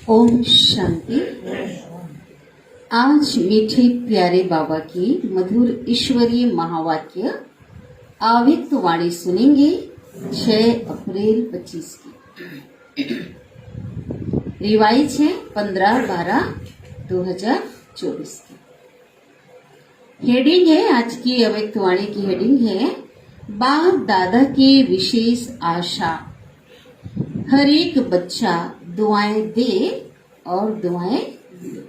ओम शांति। आज मीठे प्यारे बाबा की मधुर ईश्वरीय महावाक्य आव्यक्त वाणी सुनेंगे 6 अप्रैल 25 की। रिवाइज है 15/12/2024 की। हेडिंग है, आज की अव्यक्त वाणी की हेडिंग है बाप दादा की विशेष आशा। हर एक बच्चा दुआएं दे और दुआएं ले।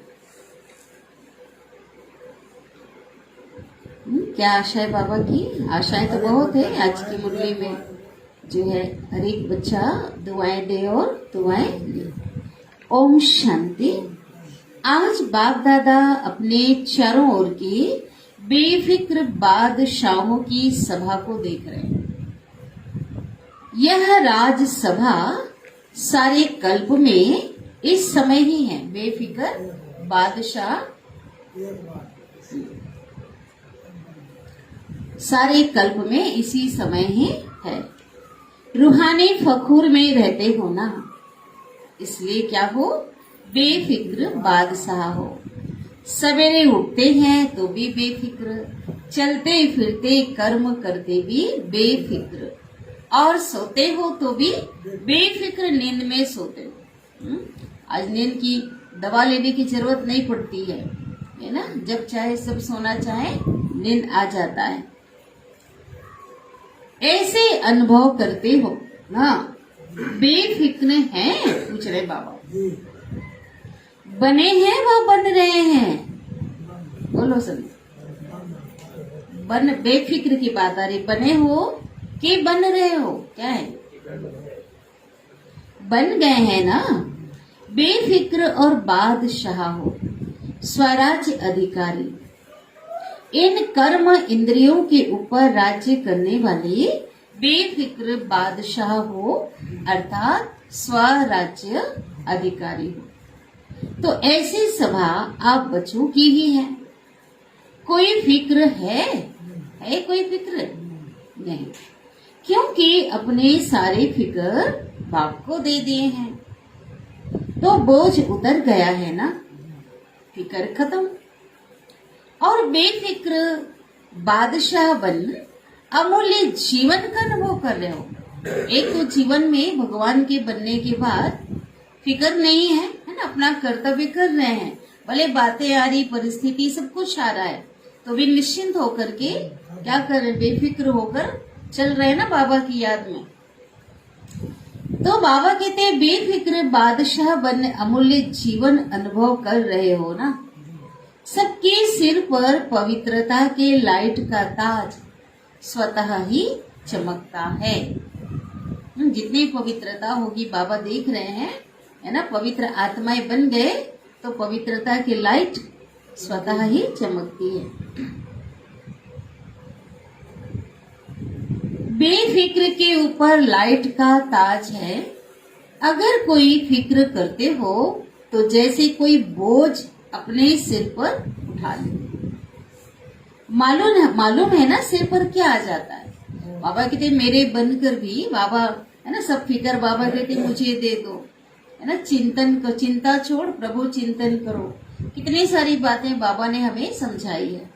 क्या आशा है बाबा की? आशाएं तो बहुत है। आज की मुरली में जो है हर एक बच्चा दुआएं दे और दुआएं ले। ओम शांति। आज बाप दादा अपने चारों ओर की बेफिक्र बादशाहों की सभा को देख रहे हैं। यह राज सभा सारे कल्प में इस समय ही है। बेफिक्र बादशाह सारे कल्प में इसी समय ही है। रूहानी फखूर में रहते हो ना, इसलिए क्या हो? बेफिक्र बादशाह हो। सवेरे उठते हैं तो भी बेफिक्र, चलते फिरते कर्म करते भी बेफिक्र, और सोते हो तो भी बेफिक्र नींद में सोते हो। आज नींद की दवा लेने की जरूरत नहीं पड़ती है ना। जब चाहे सब सोना चाहे नींद आ जाता है। ऐसे अनुभव करते हो ना, बेफिक्र हैं? पूछ रहे बाबा। बने हैं व बन रहे हैं? बोलो सब। बेफिक्र की बात आ रही। बने हो कि बन रहे हो? क्या है? बन गए हैं ना। बेफिक्र और बादशाह हो, स्वराज्य अधिकारी। इन कर्म इंद्रियों के ऊपर राज्य करने वाले बेफिक्र बादशाह हो, अर्थात स्वराज्य अधिकारी हो। तो ऐसी सभा आप बच्चों की ही है। कोई फिक्र है कोई फिक्र नहीं, क्योंकि अपने सारे फिक्र बाप को दे दिए हैं। तो बोझ उतर गया है ना, फिक्र खत्म। और बेफिक्र बादशाह बन अमूल्य जीवन का अनुभव कर रहे हो। एक तो जीवन में भगवान के बनने के बाद फिक्र नहीं है ना, अपना कर्तव्य कर रहे हैं। भले बातें आ रही, परिस्थिति सब कुछ आ रहा है, तो भी निश्चिंत होकर के क्या कर रहे? बेफिक्र होकर चल रहे हैं ना बाबा की याद में। तो बाबा कहते हैं बेफिक्र बादशाह बन अमूल्य जीवन अनुभव कर रहे हो ना। सबके सिर पर पवित्रता के लाइट का ताज स्वतः ही चमकता है। जितनी पवित्रता होगी बाबा देख रहे हैं, है ना। पवित्र आत्माएं बन गए तो पवित्रता की लाइट स्वतः ही चमकती है। बेफिक्र के ऊपर लाइट का ताज है। अगर कोई फिक्र करते हो तो जैसे कोई बोझ अपने सिर पर उठा ले। मालूम है ना सिर पर क्या आ जाता है। बाबा कहते मेरे बनकर भी बाबा, है ना, सब फिक्र बाबा कहते मुझे दे दो, है ना। चिंता छोड़, प्रभु चिंतन करो। कितनी सारी बातें बाबा ने हमें समझाई है।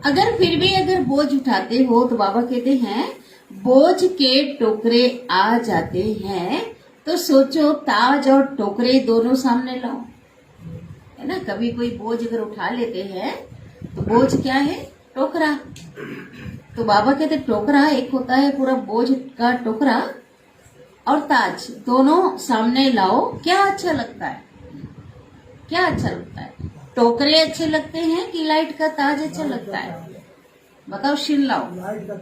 अगर फिर भी अगर बोझ उठाते हो तो बाबा कहते हैं बोझ के टोकरे आ जाते हैं तो सोचो ताज और टोकरे दोनों सामने लाओ, है ना। कभी कोई बोझ अगर उठा लेते हैं तो बोझ क्या है? टोकरा। तो बाबा कहते टोकरा एक होता है पूरा बोझ का टोकरा, और ताज दोनों सामने लाओ। क्या अच्छा लगता है? क्या अच्छा लगता है? टोकरे अच्छे लगते हैं कि लाइट का ताज अच्छा लगता है? बताओ, शिन लाओ। लाइट का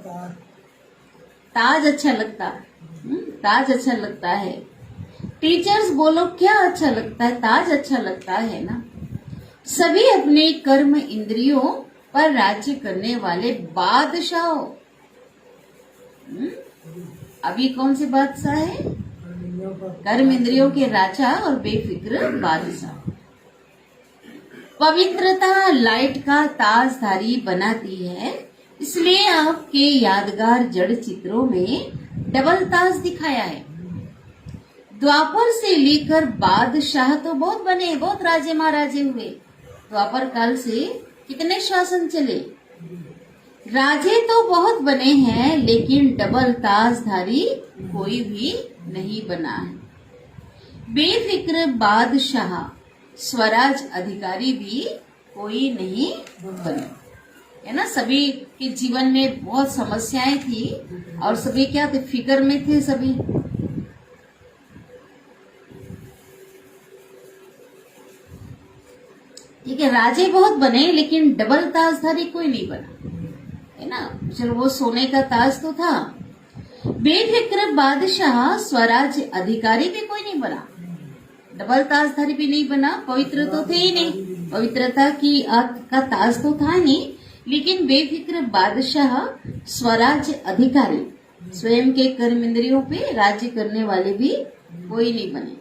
ताज अच्छा लगता है। ताज अच्छा लगता है। टीचर्स बोलो क्या अच्छा लगता है? ताज अच्छा लगता है ना। सभी अपने कर्म इंद्रियों पर राज्य करने वाले बादशाह हो। अभी कौन से बादशाह है? कर्म इंद्रियों के राजा और बेफिक्र बादशाह। पवित्रता लाइट का ताजधारी बनाती है, इसलिए आपके यादगार जड़ चित्रों में डबल ताज दिखाया है। द्वापर से लेकर बादशाह तो बहुत बने, बहुत राजे महाराजे हुए। द्वापर काल से कितने शासन चले, राजे तो बहुत बने हैं, लेकिन डबल ताजधारी कोई भी नहीं बना है। बेफिक्र बादशाह, स्वराज अधिकारी भी कोई नहीं बने, है ना। सभी के जीवन में बहुत समस्याएं थी और सभी क्या थे, फिक्र में थे सभी। ठीक है, राजे बहुत बने लेकिन डबल ताजधारी कोई नहीं बना, है ना। चलो वो सोने का ताज तो था। बेफिक्र बादशाह, स्वराज अधिकारी भी कोई नहीं बना, डबल ताजधारी भी नहीं बना, पवित्र तो थे ही नहीं, पवित्रता का ताज तो था नहीं, लेकिन बेफिक्र बादशाह, स्वराज अधिकारी, स्वयं के कर्म इंद्रियों पे राज्य करने वाले भी कोई नहीं बने,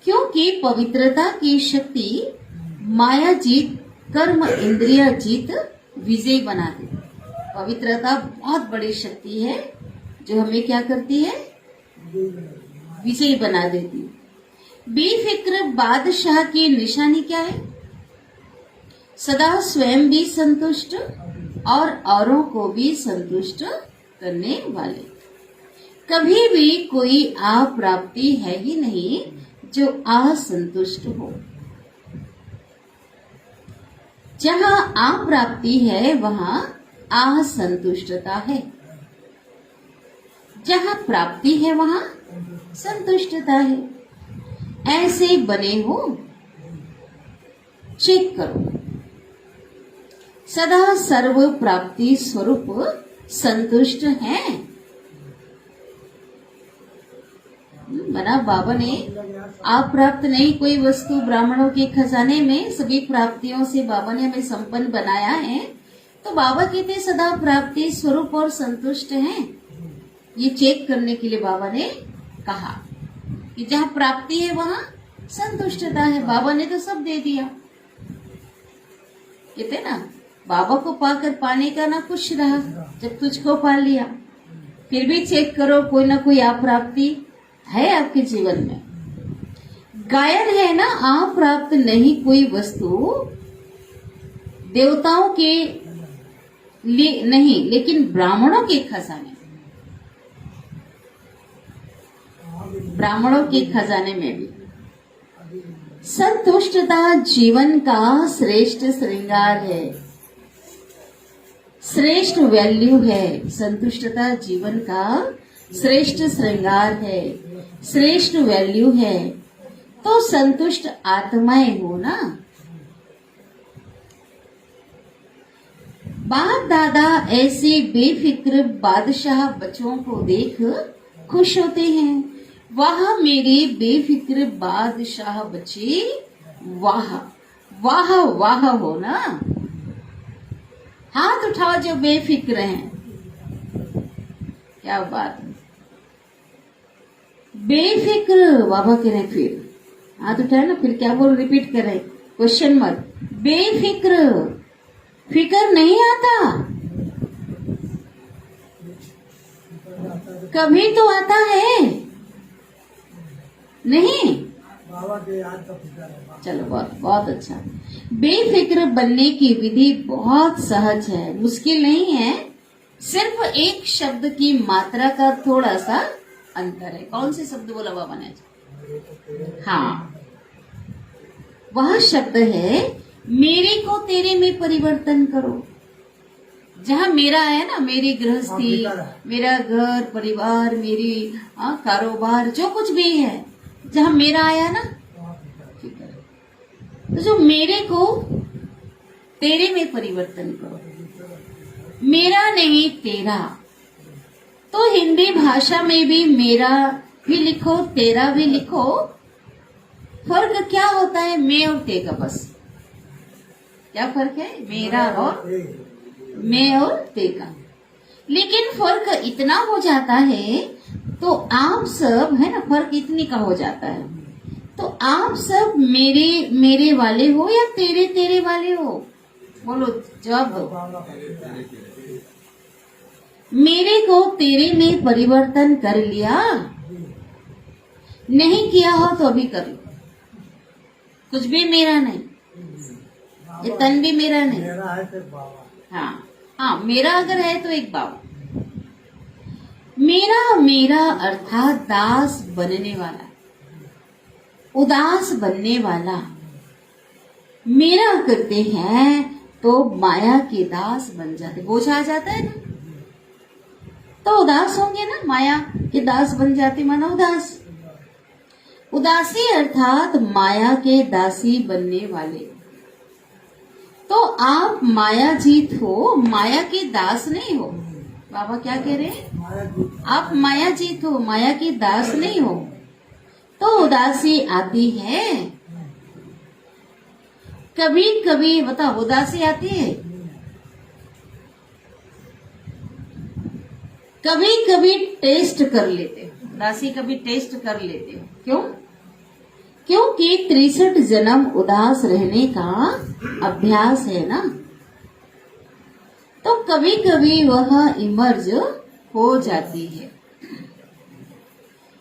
क्योंकि पवित्रता की शक्ति माया जीत, कर्म इंद्रिय जीत विजय बना दे। पवित्रता बहुत बड़ी शक्ति है जो हमें क्या करती है, विजय बना देती है। बेफिक्र बादशाह की निशानी क्या है, सदा स्वयं भी संतुष्ट और औरों को भी संतुष्ट करने वाले। कभी भी कोई अप्राप्ति है ही नहीं जो असंतुष्ट हो। जहाँ अप्राप्ति है वहाँ असंतुष्टता है, जहाँ प्राप्ति है वहाँ संतुष्टता है। ऐसे बने हो, चेक करो। सदा सर्व प्राप्ति स्वरूप संतुष्ट हैं। बना बाबा ने आप प्राप्त नहीं कोई वस्तु, ब्राह्मणों के खजाने में सभी प्राप्तियों से बाबा ने हमें संपन्न बनाया है। तो बाबा कहते सदा प्राप्ति स्वरूप और संतुष्ट हैं। ये चेक करने के लिए बाबा ने कहा कि जहाँ प्राप्ति है वहाँ संतुष्टता है। बाबा ने तो सब दे दिया, कहते ना, बाबा को पाकर पाने का ना कुछ रहा जब तुझको पा लिया। फिर भी चेक करो, कोई ना कोई अप्राप्ति है आपके जीवन में। गायन है ना, अप्राप्त नहीं कोई वस्तु, देवताओं के लिए नहीं लेकिन ब्राह्मणों के खजाने, ब्राह्मणों के खजाने में भी संतुष्टता जीवन का श्रेष्ठ श्रृंगार है, श्रेष्ठ वैल्यू है। संतुष्टता जीवन का श्रेष्ठ श्रृंगार है, श्रेष्ठ वैल्यू है। तो संतुष्ट आत्माएं हो ना। बाप दादा ऐसे बेफिक्र बादशाह बच्चों को देख खुश होते हैं। वाह मेरे बेफिक्र बादशाह बच्चे, वाह वाह वाह हो ना। हाथ उठाओ जो बेफिक्र हैं, क्या बात है। बेफिक्र बाबा कह रहे, फिर हाथ उठाए ना, फिर क्या बोल, रिपीट करें, क्वेश्चन मत। बेफिक्र, फिक्र नहीं आता, कभी तो आता है नहीं। चलो बहुत बहुत अच्छा। बेफिक्र बनने की विधि बहुत सहज है, मुश्किल नहीं है। सिर्फ एक शब्द की मात्रा का थोड़ा सा अंतर है। कौन से शब्द बोला बाबा ने? हाँ, वह शब्द है मेरे को तेरे में परिवर्तन करो। जहाँ मेरा है ना, मेरी गृहस्थी, मेरा घर परिवार, मेरी कारोबार, जो कुछ भी है, जहाँ मेरा आया ना, तो जो मेरे को तेरे में परिवर्तन करो। मेरा नहीं तेरा। तो हिंदी भाषा में भी मेरा भी लिखो, तेरा भी लिखो। फर्क क्या होता है? मैं और ते का, बस। क्या फर्क है? मेरा और मैं और ते का। लेकिन फर्क इतना हो जाता है, तो आप सब है ना, फर्क इतनी का हो जाता है। तो आप सब मेरे मेरे वाले हो या तेरे तेरे वाले हो? बोलो, जवाब दो। मेरे को तेरे में परिवर्तन कर लिया। नहीं किया हो तो अभी कर लो। कुछ भी मेरा नहीं, ये तन भी मेरा नहीं। मेरा है सिर्फ बाबा। हाँ हाँ, मेरा अगर है तो एक बाबा। मेरा मेरा अर्थात दास बनने वाला, उदास बनने वाला। मेरा करते हैं तो माया के दास बन जाते, बोझ आ जाता है ना, तो उदास होंगे ना, माया के दास बन जाते, माना उदास। उदासी अर्थात माया के दासी बनने वाले। तो आप माया जीत हो, माया के दास नहीं हो। बाबा क्या कह रहे हैं? आप माया जीत हो, माया की दास नहीं हो। तो उदासी आती है कभी कभी, बताओ उदासी आती है कभी कभी, टेस्ट कर लेते हो उदासी, कभी टेस्ट कर लेते हो। क्यों? क्योंकि 63 जन्म उदास रहने का अभ्यास है ना, तो कभी कभी वह इमर्ज हो जाती है।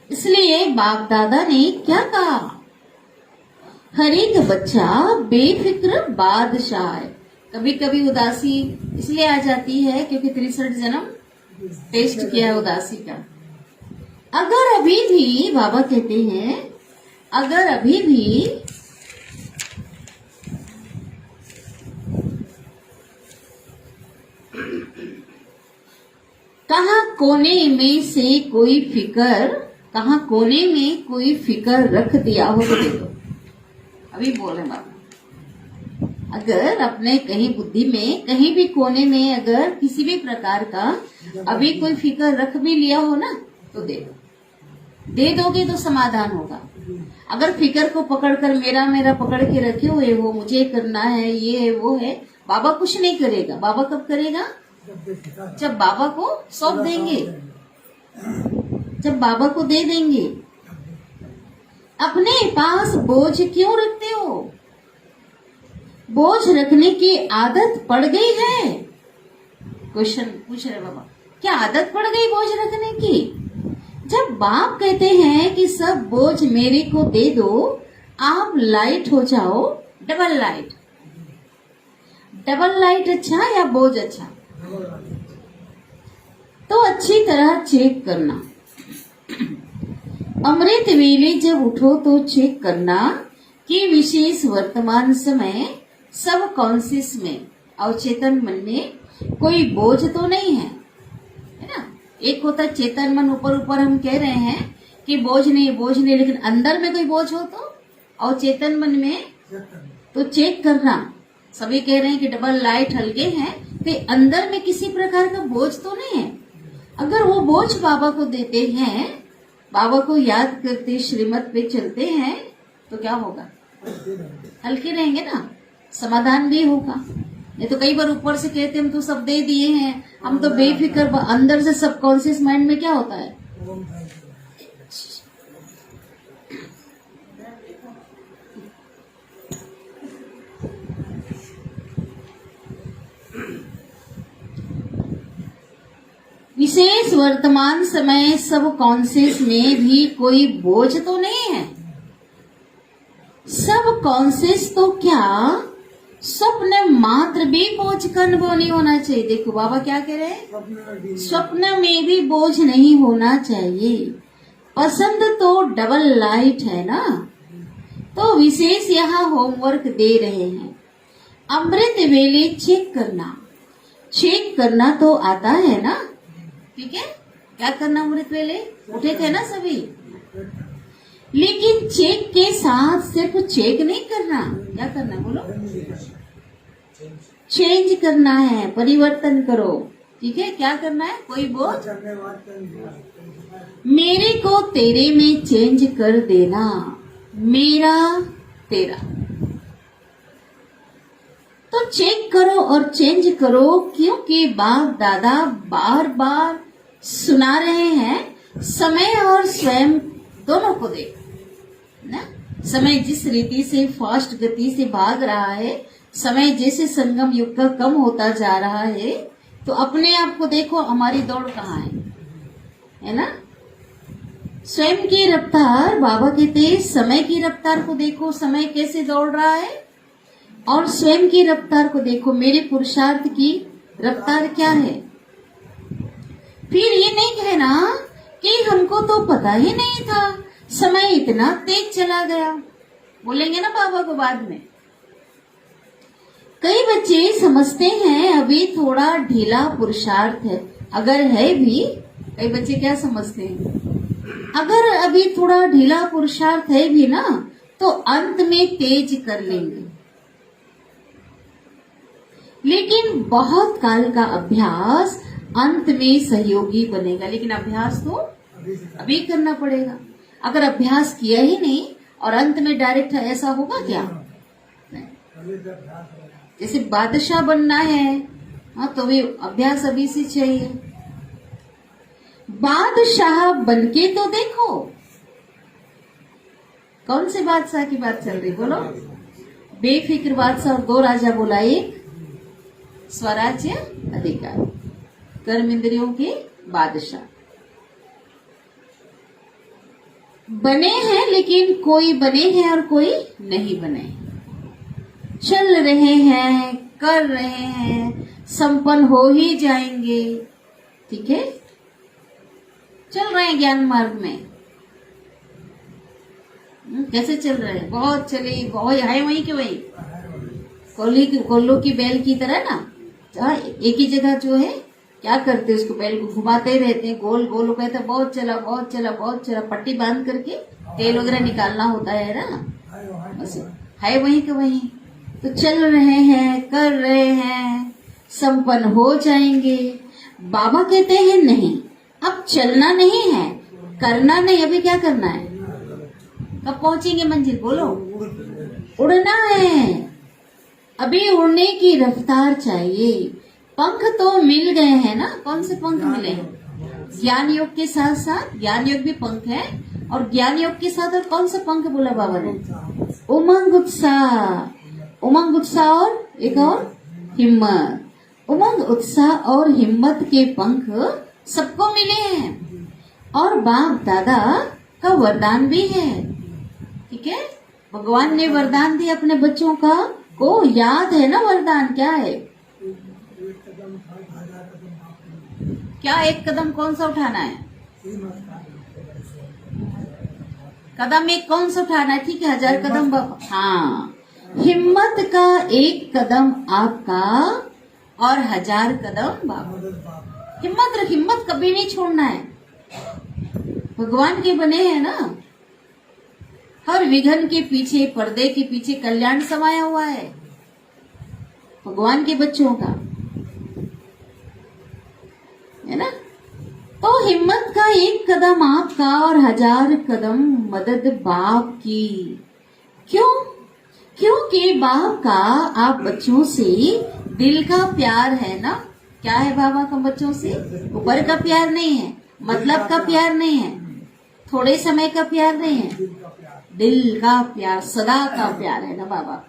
इसलिए बाप दादा ने क्या कहा? हर एक बच्चा बेफिक्र बादशाह है। कभी कभी उदासी इसलिए आ जाती है क्योंकि 63 जन्म टेस्ट किया है उदासी का। अगर अभी भी, बाबा कहते हैं, अगर अभी भी कहाँ कोने में से कोई फिकर, कहाँ कोने में कोई फिकर रख दिया हो तो देखो, अभी बोले बाबा, अगर अपने कहीं बुद्धि में कहीं भी कोने में अगर किसी भी प्रकार का अभी कोई फिकर रख भी लिया हो ना, तो दे दो, दे दोगे तो समाधान होगा। अगर फिकर को पकड़कर मेरा मेरा पकड़ के रखे हुए हो, मुझे करना है, ये है वो है, बाबा कुछ नहीं करेगा। बाबा कब करेगा? जब बाबा को सौंप देंगे, जब बाबा को दे देंगे। अपने पास बोझ क्यों रखते हो? बोझ रखने की आदत पड़ गई है। क्वेश्चन पूछ रहे बाबा, क्या आदत पड़ गई बोझ रखने की? जब बाप कहते हैं कि सब बोझ मेरे को दे दो, आप लाइट हो जाओ, डबल लाइट। डबल लाइट अच्छा या बोझ अच्छा? तो अच्छी तरह चेक करना। अमृत वेले जब उठो तो चेक करना कि विशेष वर्तमान समय सब कॉन्शियस में, अवचेतन मन में कोई बोझ तो नहीं है, है ना। एक होता है चेतन मन, ऊपर ऊपर हम कह रहे हैं कि बोझ नहीं बोझ नहीं, लेकिन अंदर में कोई बोझ हो तो, और चेतन मन में तो चेक करना। सभी कह रहे हैं कि डबल लाइट हल्के हैं, तो अंदर में किसी प्रकार का बोझ तो नहीं है। अगर वो बोझ बाबा को देते हैं, बाबा को याद करते श्रीमत पे चलते हैं, तो क्या होगा? हल्के रहेंगे ना, समाधान भी होगा। ये तो कई बार ऊपर से कहते हम तो सब दे दिए हैं, हम तो बेफिक्र, अंदर से सबकॉन्शियस माइंड में क्या होता है? विशेष वर्तमान समय सब कॉन्शियस में भी कोई बोझ तो नहीं है। सब कॉन्शियस तो क्या, स्वप्न मात्र भी बोझ का अनुभव नहीं होना चाहिए। देखो बाबा क्या कह रहे हैं, स्वप्न में भी बोझ नहीं होना चाहिए। पसंद तो डबल लाइट है ना, तो विशेष यहाँ होमवर्क दे रहे हैं। अमृत वेले चेक करना, चेक करना तो आता है ना, ठीक है। क्या करना अमृत वेले? उठे थे ना सभी, लेकिन चेक के साथ सिर्फ चेक नहीं करना, क्या करना बोलो? चेंज करना है, परिवर्तन करो, ठीक है। क्या करना है? कोई बोझ मेरे को तेरे में चेंज कर देना, मेरा तेरा। तो चेक करो और चेंज करो, क्योंकि बाप दादा बार बार सुना रहे हैं, समय और स्वयं दोनों को देखो ना। समय जिस रीति से फास्ट गति से भाग रहा है, समय जैसे संगम युग का कम होता जा रहा है, तो अपने आप को देखो, हमारी दौड़ कहाँ है ना। स्वयं की रफ्तार, बाबा कहते समय की रफ्तार को देखो, समय कैसे दौड़ रहा है, और स्वयं की रफ्तार को देखो, मेरे पुरुषार्थ की रफ्तार क्या है। फिर ये नहीं कहना कि हमको तो पता ही नहीं था, समय इतना तेज चला गया, बोलेंगे ना बाबा को बाद में। कई बच्चे समझते हैं अभी थोड़ा ढीला पुरुषार्थ है, अगर है भी, कई बच्चे क्या समझते हैं, अगर अभी थोड़ा ढीला पुरुषार्थ है भी ना तो अंत में तेज कर लेंगे। लेकिन बहुत काल का अभ्यास अंत में सहयोगी बनेगा, लेकिन अभ्यास तो अभी करना पड़ेगा। अगर अभ्यास किया ही नहीं और अंत में डायरेक्ट ऐसा होगा क्या? नहीं। जैसे बादशाह बनना है, हाँ, तो भी अभ्यास अभी से चाहिए। बादशाह बनके तो देखो। कौन से बादशाह की बात चल रही, बोलो? बेफिक्र बादशाह और 2 राजा बोला, एक स्वराज्य अधिकार, कर्म इंद्रियों के बादशाह बने हैं, लेकिन कोई बने हैं और कोई नहीं बने। चल रहे हैं, कर रहे हैं, संपन्न हो ही जाएंगे, ठीक है, चल रहे हैं ज्ञान मार्ग में। कैसे चल रहे हैं? बहुत चले, बहुत है वहीं के वहीं, कोल्लू की बैल की तरह ना, एक ही जगह जो है क्या करते, उसको बैल को घुमाते रहते हैं गोल गोल, कहते हैं बहुत चला बहुत चला बहुत चला, पट्टी बांध करके तेल वगैरह निकालना होता है ना, बस है वहीं के वहीं। तो चल रहे हैं, कर रहे हैं, संपन्न हो जाएंगे। बाबा कहते हैं नहीं, अब चलना नहीं है, करना नहीं, अभी क्या करना है? कब पहुंचेंगे मंजिल, बोलो? उड़ना है, अभी उड़ने की रफ्तार चाहिए। पंख तो मिल गए हैं ना, कौन से पंख मिले हैं? ज्ञान योग के साथ साथ, ज्ञान योग भी पंख है, और ज्ञान योग के साथ और कौन सा पंख बोला बाबा ने? उमंग उत्साह, उमंग उत्साह और एक और हिम्मत। उमंग उत्साह और हिम्मत के पंख सबको मिले हैं, और बाप दादा का वरदान भी है, ठीक है। भगवान ने वरदान दिया अपने बच्चों का, को याद है ना वरदान क्या है? क्या एक कदम कौन सा उठाना है? कदम एक कौन सा उठाना है? ठीक है, 1000 कदम हाँ, हिम्मत का एक कदम आपका और 1000 कदम बाबा। हिम्मत रख, हिम्मत कभी नहीं छोड़ना है। भगवान के बने हैं ना, हर विघन के पीछे, पर्दे के पीछे कल्याण समाया हुआ है भगवान के बच्चों का, है ना। तो हिम्मत का एक कदम आपका और 1000 कदम मदद बाप की। क्यों? क्योंकि बाप का आप बच्चों से दिल का प्यार है ना। क्या है बाबा का बच्चों से? ऊपर का प्यार नहीं है, मतलब का प्यार नहीं है, थोड़े समय का प्यार नहीं है, दिल का प्यार, सदा का प्यार है ना बाबा,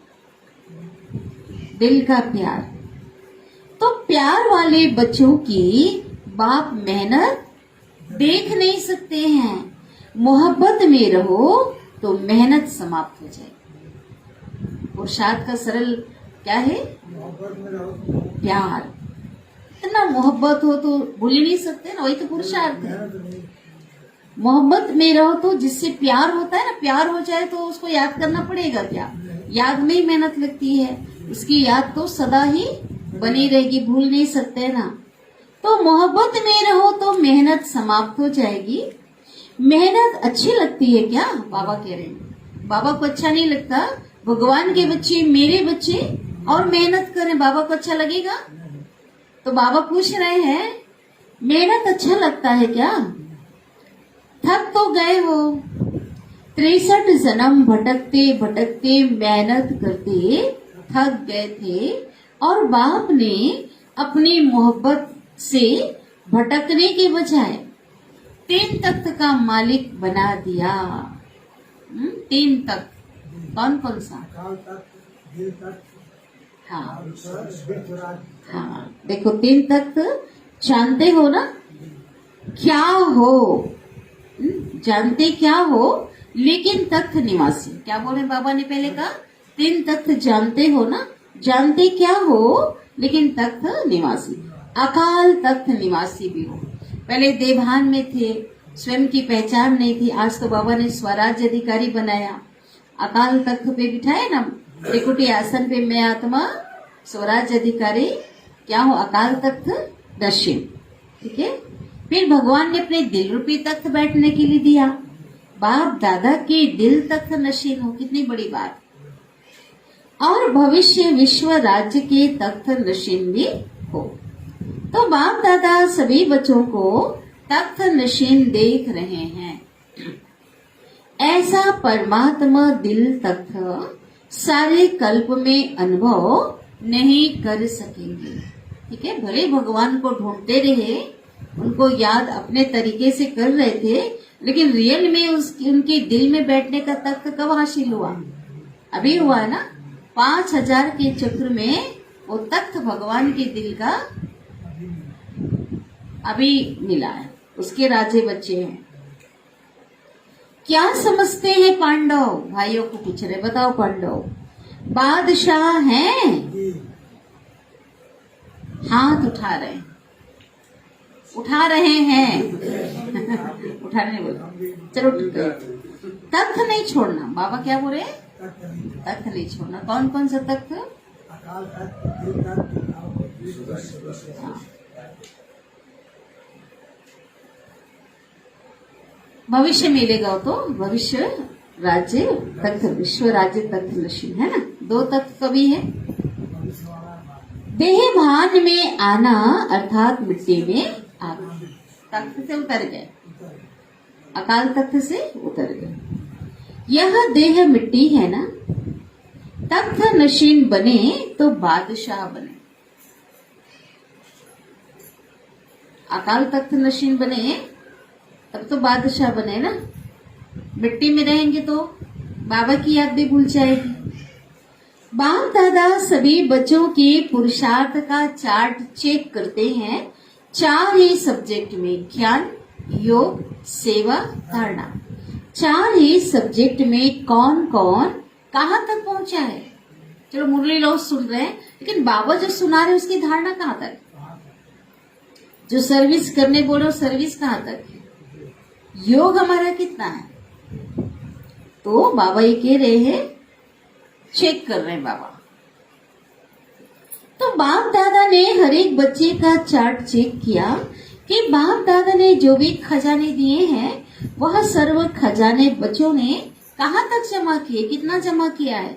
दिल का प्यार। तो प्यार वाले बच्चों की बाप मेहनत देख नहीं सकते हैं। मोहब्बत में रहो तो मेहनत समाप्त हो जाए। पुरुषार्थ का सरल क्या है? प्यार। इतना मोहब्बत हो तो भूल ही नहीं सकते ना, वही तो पुरुषार्थ है। मोहब्बत में रहो तो जिससे प्यार होता है ना, प्यार हो जाए तो उसको याद करना पड़ेगा क्या? याद में ही मेहनत लगती है, उसकी याद तो सदा ही बनी रहेगी, भूल नहीं सकते ना। तो मोहब्बत में रहो तो मेहनत समाप्त हो जाएगी। मेहनत अच्छी लगती है क्या? बाबा कह रहे हैं बाबा को अच्छा नहीं लगता। भगवान के बच्चे, मेरे बच्चे और मेहनत करें, बाबा को अच्छा लगेगा? तो बाबा पूछ रहे हैं मेहनत अच्छा लगता है क्या? थक तो गए हो, 63 जन्म भटकते भटकते मेहनत करते थक गए थे, और बाप ने अपनी मोहब्बत से भटकने के बजाय 3 तख्त का मालिक बना दिया। 3 तख्त कौन कौन सा? हाँ हाँ, देखो 3 तख्त जानते हो ना क्या हो? जानते क्या हो लेकिन तख्त निवासी। क्या बोले बाबा ने पहले कहा, 3 तख्त जानते हो ना, जानते क्या हो लेकिन तख्त निवासी। अकाल तख्त निवासी भी हो। पहले देवभान में थे, स्वयं की पहचान नहीं थी, आज तो बाबा ने स्वराज्य अधिकारी बनाया, अकाल तख्त पे बिठाया ना, त्रिकुटी आसन पे मैं आत्मा स्वराज्य अधिकारी क्या हो, अकाल तख्त नशीन। ठीक है, फिर भगवान ने अपने दिल रूपी तख्त बैठने के लिए दिया, बाप दादा के दिल तख्त नशीन हो, कितनी बड़ी बात। और भविष्य विश्व राज्य के तख्त नशीन भी हो। तो बाप दादा सभी बच्चों को तख्त नशीन देख रहे हैं। ऐसा परमात्मा दिल तख्त सारे कल्प में अनुभव नहीं कर सकेंगे। ठीक है, भले भगवान को ढूंढते रहे, उनको याद अपने तरीके से कर रहे थे, लेकिन रियल में उनके दिल में बैठने का तख्त कब हासिल हुआ? अभी हुआ है ना। 5000 के चक्र में वो तख्त भगवान के दिल का अभी मिला है, उसके राजे बच्चे हैं। क्या समझते हैं पांडव? भाइयों को पूछ रहे, बताओ पांडव बादशाह हैं? हाथ उठा रहे हैं, उठा रहे हैं उठाने बोला, चलो तख्त नहीं छोड़ना। बाबा क्या बोले? तख्त नहीं छोड़ना। कौन कौन सा तख्त? भविष्य मिलेगा तो भविष्य राज्य तख्त, विश्व राज्य तख्त नशीन है ना। 2 तख्त कभी है, देह भान में आना अर्थात मिट्टी में आना, तख्त से उतर गए, अकाल तख्त से उतर गए। यह देह मिट्टी है ना, तख्त नशीन बने तो बादशाह बने। अकाल तख्त नशीन बने तब तो बादशाह बने ना। मिट्टी में रहेंगे तो बाबा की याद भी भूल जाएगी। बाप दादा सभी बच्चों के पुरुषार्थ का चार्ट चेक करते हैं 4 ही सब्जेक्ट में, ज्ञान, योग, सेवा, धारणा। 4 ही सब्जेक्ट में कौन कौन कहाँ तक पहुंचा है। चलो मुरली लोग सुन रहे हैं, लेकिन बाबा जो सुना रहे उसकी धारणा कहाँ तक? जो सर्विस करने बोल रहे हो सर्विस कहाँ तक है? योग हमारा कितना है? तो बाबा ये कह रहे हैं, चेक कर रहे हैं बाबा। तो बाप दादा ने हर एक बच्चे का चार्ट चेक किया कि बाप दादा ने जो भी खजाने दिए हैं वह सर्व खजाने बच्चों ने कहाँ तक जमा किए, कितना जमा किया है।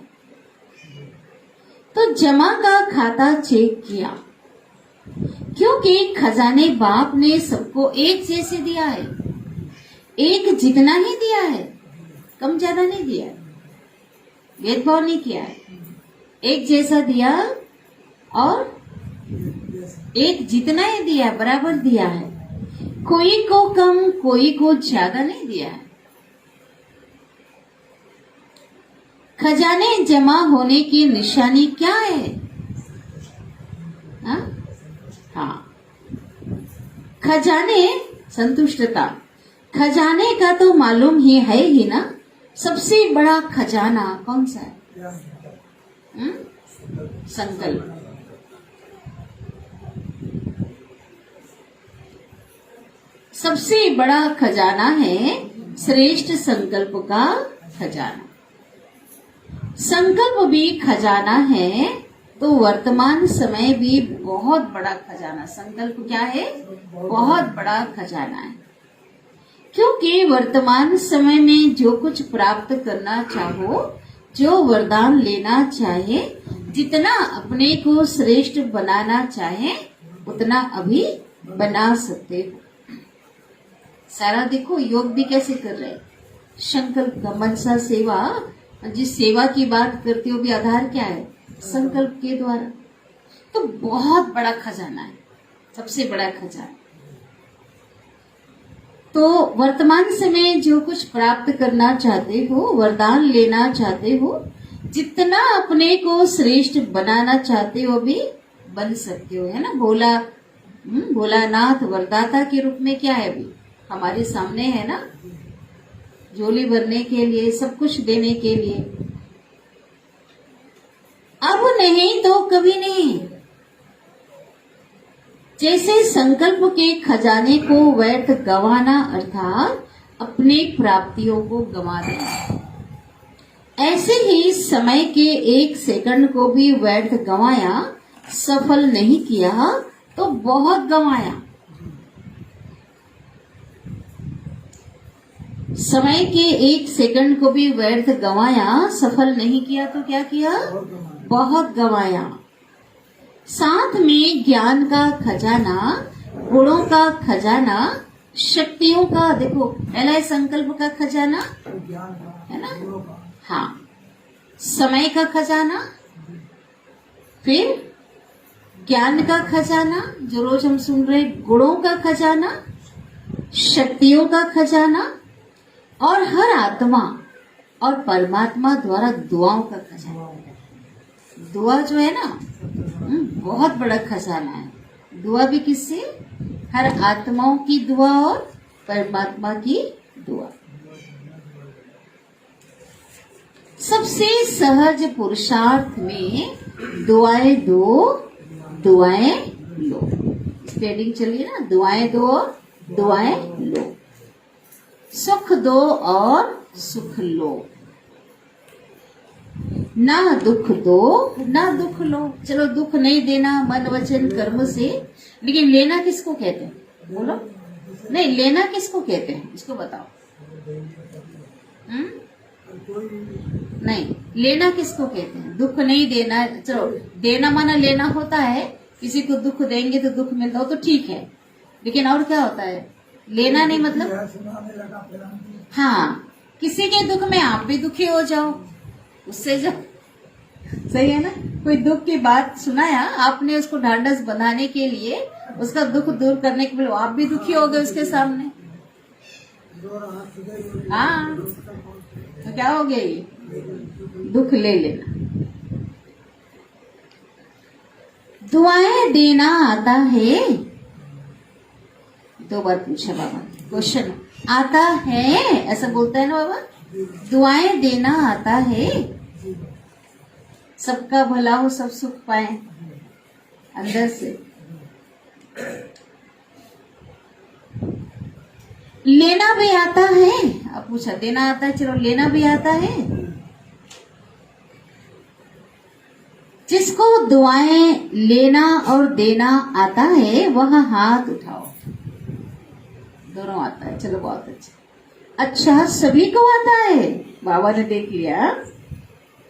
तो जमा का खाता चेक किया, क्योंकि खजाने बाप ने सबको एक जैसे दिया है, एक जितना ही दिया है, कम ज्यादा नहीं दिया है, भेदभाव नहीं किया है, एक जैसा दिया और एक जितना ही दिया, बराबर दिया है। कोई को कम कोई को ज्यादा नहीं दिया है। खजाने जमा होने की निशानी क्या है? हाँ, खजाने संतुष्टता। खजाने का तो मालूम ही है ही ना। सबसे बड़ा खजाना कौन सा है? संकल्प। सबसे बड़ा खजाना है श्रेष्ठ संकल्प का खजाना। संकल्प भी खजाना है तो वर्तमान समय भी बहुत बड़ा खजाना। संकल्प क्या है? बहुत बड़ा खजाना है, क्योंकि वर्तमान समय में जो कुछ प्राप्त करना चाहो, जो वरदान लेना चाहे, जितना अपने को श्रेष्ठ बनाना चाहे उतना अभी बना सकते हो। सारा देखो योग भी कैसे कर रहे हैं, संकल्प का। मनसा सेवा, जिस सेवा की बात करते हो भी आधार क्या है? संकल्प के द्वारा। तो बहुत बड़ा खजाना है, सबसे बड़ा खजाना। तो वर्तमान समय जो कुछ प्राप्त करना चाहते हो, वरदान लेना चाहते हो, जितना अपने को श्रेष्ठ बनाना चाहते हो भी बन सकते हो, है ना। भोलानाथ वरदाता के रूप में क्या है अभी हमारे सामने है ना। झोली भरने के लिए, सब कुछ देने के लिए। अब नहीं तो कभी नहीं। जैसे संकल्प के खजाने को व्यर्थ गंवाना अर्थात अपनी प्राप्तियों को गंवा देना, ऐसे ही समय के एक सेकंड को भी व्यर्थ गंवाया, सफल नहीं किया तो बहुत गंवाया। समय के एक सेकंड को भी व्यर्थ गंवाया, सफल नहीं किया तो क्या किया? बहुत गंवाया। साथ में ज्ञान का खजाना, गुणों का खजाना, शक्तियों का, देखो पहला है संकल्प का खजाना है ना, हाँ, समय का खजाना, फिर ज्ञान का खजाना जो रोज हम सुन रहे, गुणों का खजाना, शक्तियों का खजाना, और हर आत्मा और परमात्मा द्वारा दुआओं का खजाना। दुआ जो है ना, बहुत बड़ा खजाना है। दुआ भी किससे? हर आत्माओं की दुआ और परमात्मा की दुआ। सबसे सहज पुरुषार्थ में दुआएं दो, दुआएं लो। स्पेलिंग चलिए ना, दुआएं दो, दुआएं लो। सुख दो और सुख लो। ना दुख दो, ना दुख लो। चलो दुख नहीं देना मन वचन कर्म से, लेकिन लेना किसको कहते हैं? बोलो, नहीं लेना किसको कहते हैं? इसको बताओ। नहीं, लेना किसको कहते हैं? दुख नहीं देना। चलो देना माना लेना होता है, किसी को दुख देंगे तो दुख मिलता हो तो ठीक है, लेकिन और क्या होता है? लेना नहीं मतलब, हाँ, किसी के दुख में आप भी दुखी हो जाओ, उससे जो सही है ना, कोई दुख की बात सुनाया आपने, उसको ढांढस बनाने के लिए, उसका दुख दूर करने के लिए आप भी दुखी हो गए उसके सामने। हाँ, तो क्या हो गया? ये दुख ले लेना। दुआएं देना आता है, दो बार पूछा बाबा क्वेश्चन, आता है ऐसा बोलता है ना बाबा? दुआएं देना आता है, सबका भला हो, सब सुख पाए अंदर से। लेना भी आता है, अब पूछा देना आता है, चलो लेना भी आता है। जिसको दुआएं लेना और देना आता है वह हाथ उठाओ। दोनों आता है, चलो बहुत अच्छा। अच्छा, सभी को आता है? बाबा ने देख लिया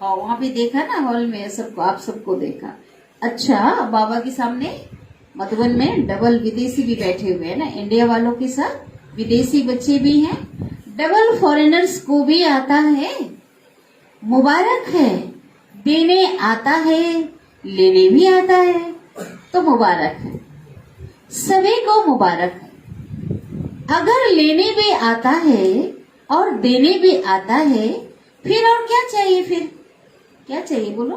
और वहां भी देखा ना हॉल में, सबको, आप सबको देखा। अच्छा, बाबा के सामने मधुबन में डबल विदेशी भी बैठे हुए हैं ना, इंडिया वालों के साथ विदेशी बच्चे भी हैं, डबल फॉरेनर्स को भी आता है। मुबारक है, देने आता है, लेने भी आता है, तो मुबारक है, सभी को मुबारक है। अगर लेने भी आता है और देने भी आता है, फिर और क्या चाहिए? फिर क्या चाहिए बोलो?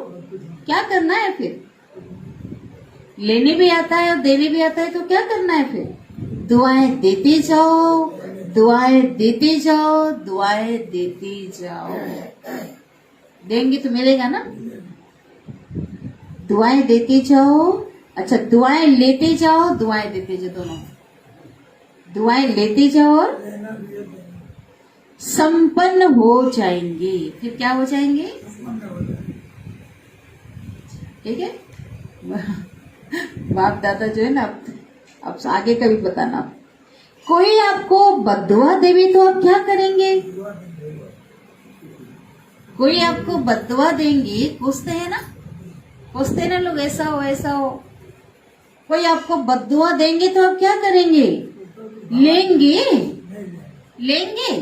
क्या करना है फिर? लेने भी आता है और देने भी आता है तो क्या करना है फिर? दुआएं देते जाओ, दुआएं देते जाओ, दुआएं देते जाओ। देंगे तो मिलेगा ना? दुआएं देते जाओ। अच्छा, दुआएं लेते जाओ, दुआएं देते जाओ, दोनों। दुआएं लेते जाओ और संपन्न हो जाएंगे। फिर क्या हो जाएंगे? ठीक है। बाप दादा जो है ना, अब आगे का भी बताना। कोई आपको बद्दुआ देवी तो आप क्या करेंगे? कोई आपको बद्दुआ देंगे, कोसते हैं ना, कोसते हैं ना लोग, ऐसा हो ऐसा हो। कोई आपको बद्दुआ देंगे तो आप क्या करेंगे? लेंगे, लेंगे।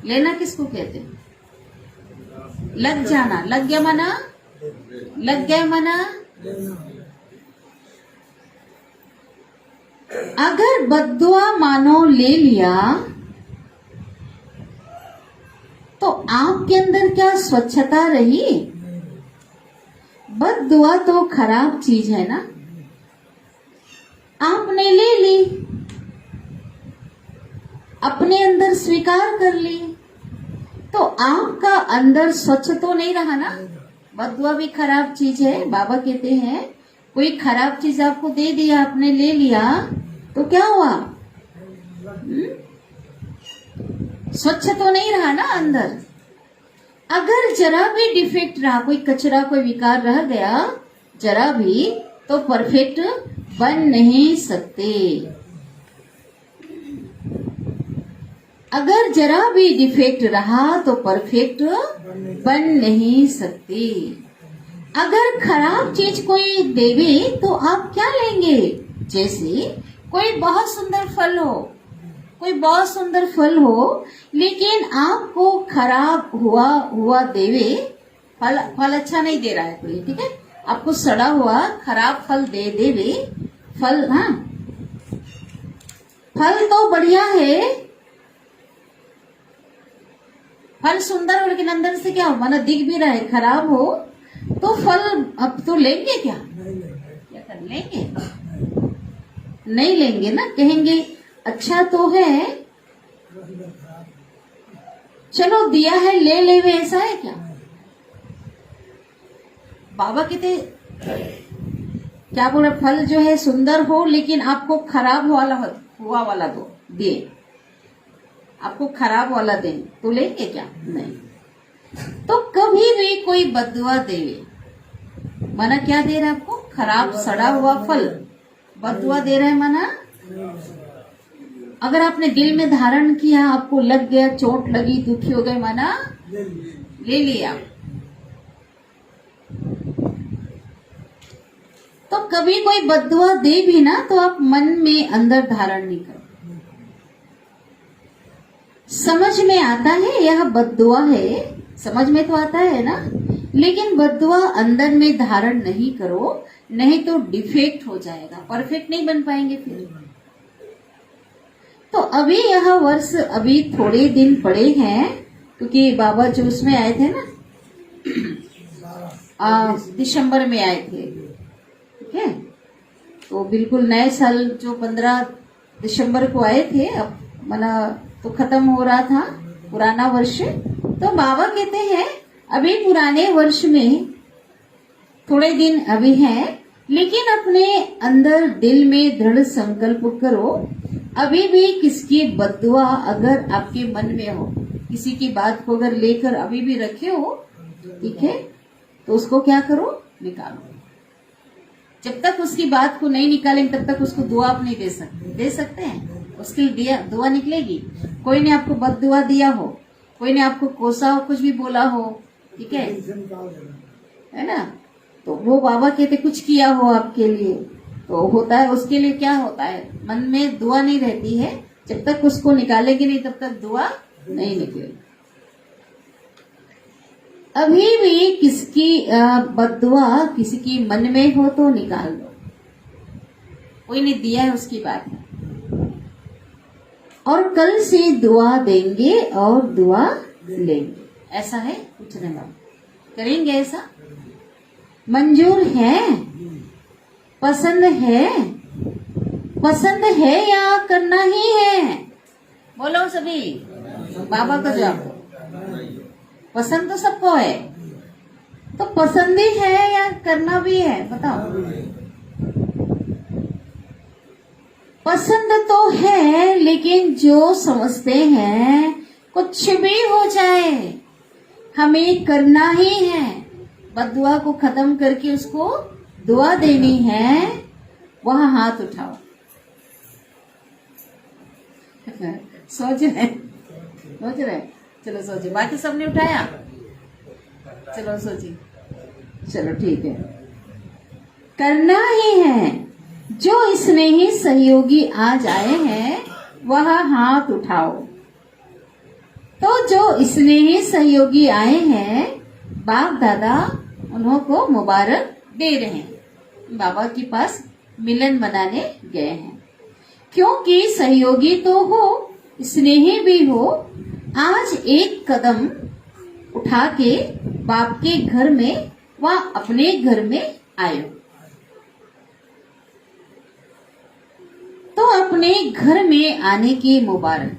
लेना किसको कहते हैं? लग जाना, लग गया मना, लग गया मना। अगर बद्दुआ मानो ले लिया तो आपके अंदर क्या स्वच्छता रही? बद्दुआ तो खराब चीज है ना, आपने ले ली। अपने अंदर स्वीकार कर ली, तो आपका अंदर स्वच्छ तो नहीं रहा ना। बददुआ भी खराब चीज है। बाबा कहते हैं कोई खराब चीज आपको दे दिया, आपने ले लिया, तो क्या हुआ? स्वच्छ तो नहीं रहा ना अंदर। अगर जरा भी डिफेक्ट रहा, कोई कचरा कोई विकार रह गया जरा भी, तो परफेक्ट बन नहीं सकते। अगर जरा भी डिफेक्ट रहा तो परफेक्ट बन नहीं सकते। अगर खराब चीज कोई देवे तो आप क्या लेंगे? जैसे कोई बहुत सुंदर फल हो, कोई बहुत सुंदर फल हो, लेकिन आपको खराब हुआ देवे, फल अच्छा नहीं दे रहा है कोई, ठीक है, आपको सड़ा हुआ खराब फल दे देवे, फल, हाँ, फल तो बढ़िया है, फल सुंदर हो, लेकिन अंदर से क्या हो, माना दिख भी रहा है खराब हो, तो फल अब तो लेंगे क्या? क्या कर लेंगे? नहीं लेंगे ना, कहेंगे अच्छा तो है, चलो दिया है ले ले, वे ऐसा है क्या? बाबा कहते क्या बोले, फल जो है सुंदर हो लेकिन आपको खराब हुआ वाला दो दिए, आपको खराब वाला दें तो लेंगे क्या? नहीं। तो कभी भी कोई बददुआ देवे, माना क्या दे रहा है आपको? खराब सड़ा हुआ फल बददुआ दे रहा है, माना अगर आपने दिल में धारण किया, आपको लग गया, चोट लगी, दुखी हो गए, माना ले लिया। तो कभी कोई बददुआ दे भी ना, तो आप मन में अंदर धारण नहीं करो। समझ में आता है यह बददुआ है, समझ में तो आता है ना, लेकिन बददुआ अंदर में धारण नहीं करो, नहीं तो डिफेक्ट हो जाएगा, परफेक्ट नहीं बन पाएंगे फिर। तो अभी यह वर्ष अभी थोड़े दिन पड़े हैं, क्योंकि बाबा जो उसमें आए थे ना, दिसंबर में आए थे, ठीक है, तो बिल्कुल नए साल जो 15 दिसंबर को आए थे, अब मना तो खत्म हो रहा था पुराना वर्ष। तो बाबा कहते हैं अभी पुराने वर्ष में थोड़े दिन अभी हैं, लेकिन अपने अंदर दिल में दृढ़ संकल्प करो, अभी भी किसकी बद्दुआ अगर आपके मन में हो, किसी की बात को अगर लेकर अभी भी रखे हो, ठीक है, तो उसको क्या करो, निकालो। जब तक उसकी बात को नहीं निकालेंगे तब तक उसको दुआ आप नहीं दे सकते। दे सकते हैं, उसके लिए दुआ निकलेगी। कोई ने आपको बद्दुआ दिया हो, कोई ने आपको कोसा हो, कुछ भी बोला हो, ठीक है ना, तो वो बाबा कहते कुछ किया हो आपके लिए, तो होता है, उसके लिए क्या होता है, मन में दुआ नहीं रहती है, जब तक उसको निकालेगी नहीं तब तक दुआ नहीं निकलेगी। अभी भी किसकी बद्दुआ किसी की मन में हो तो निकाल दो, कोई ने दिया है उसकी बात है, और कल से दुआ देंगे और दुआ लेंगे, ऐसा है पूछने वाला, करेंगे ऐसा? मंजूर है? पसंद है? पसंद है या करना ही है? बोलो सभी, बाबा का जवाब। पसंद तो सबको है, तो पसंद ही है या करना भी है, बताओ। पसंद तो है, लेकिन जो समझते हैं कुछ भी हो जाए हमें करना ही है, बद्दुआ को खत्म करके उसको दुआ देनी है, वहां हाथ उठाओ। सोच रहे, चलो सोचिए, बाकी सबने उठाया, चलो सोचिए, चलो ठीक है, करना ही है। जो स्नेही सहयोगी आज आए हैं वह हाथ उठाओ। तो जो स्नेही सहयोगी आए हैं, बाप दादा उन्हों को मुबारक दे रहे हैं, बाबा के पास मिलन मनाने गए हैं, क्योंकि सहयोगी तो हो, स्नेही भी हो, आज एक कदम उठा के बाप के घर में व अपने घर में आयो, तो अपने घर में आने की मुबारक।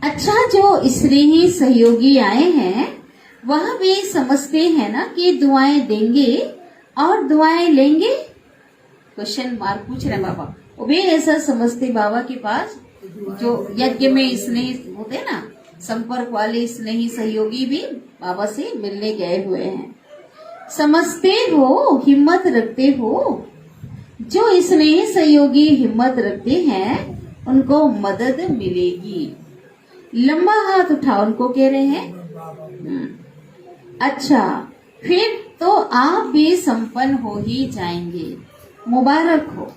अच्छा, जो स्नेही सहयोगी आए हैं वह भी समझते हैं ना कि दुआएं देंगे और दुआएं लेंगे? क्वेश्चन मार्क पूछ रहे हैं बाबा। वो भी ऐसा समझते बाबा के पास जो यज्ञ में स्नेही होते हैं ना, संपर्क वाले स्नेही सहयोगी भी बाबा से मिलने गए हुए हैं। समझते हो, हिम्मत रखते हो। जो स्नेही सहयोगी हिम्मत रखते हैं उनको मदद मिलेगी। लंबा हाथ उठाओ, उनको कह रहे हैं। अच्छा, फिर तो आप भी संपन्न हो ही जाएंगे, मुबारक हो।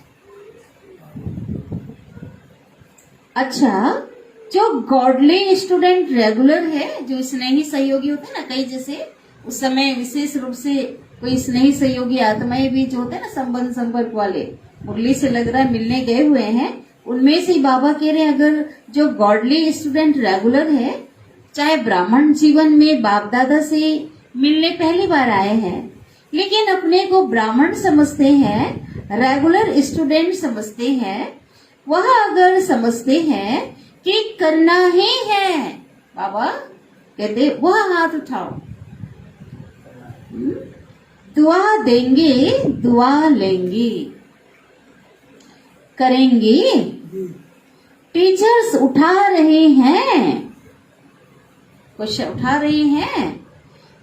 अच्छा, जो गॉडली स्टूडेंट रेगुलर है, जो स्नेही सहयोगी होते हैं ना, कई जैसे उस समय विशेष रूप से कोई स्नेही सहयोगी आत्माएं भी जो होते हैं ना, संबंध संपर्क वाले, मुरली से लग रहा है मिलने गए हुए हैं, उनमें से बाबा कह रहे हैं अगर जो गॉडली स्टूडेंट रेगुलर है, चाहे ब्राह्मण जीवन में बाप दादा से मिलने पहली बार आए हैं, लेकिन अपने को ब्राह्मण समझते हैं, रेगुलर स्टूडेंट समझते हैं, वह अगर समझते हैं कि करना ही है, बाबा कहते वह हाथ उठाओ। दुआ देंगे, दुआ लेंगे, करेंगे। टीचर्स उठा रहे हैं, क्वेश्चन उठा रहे हैं।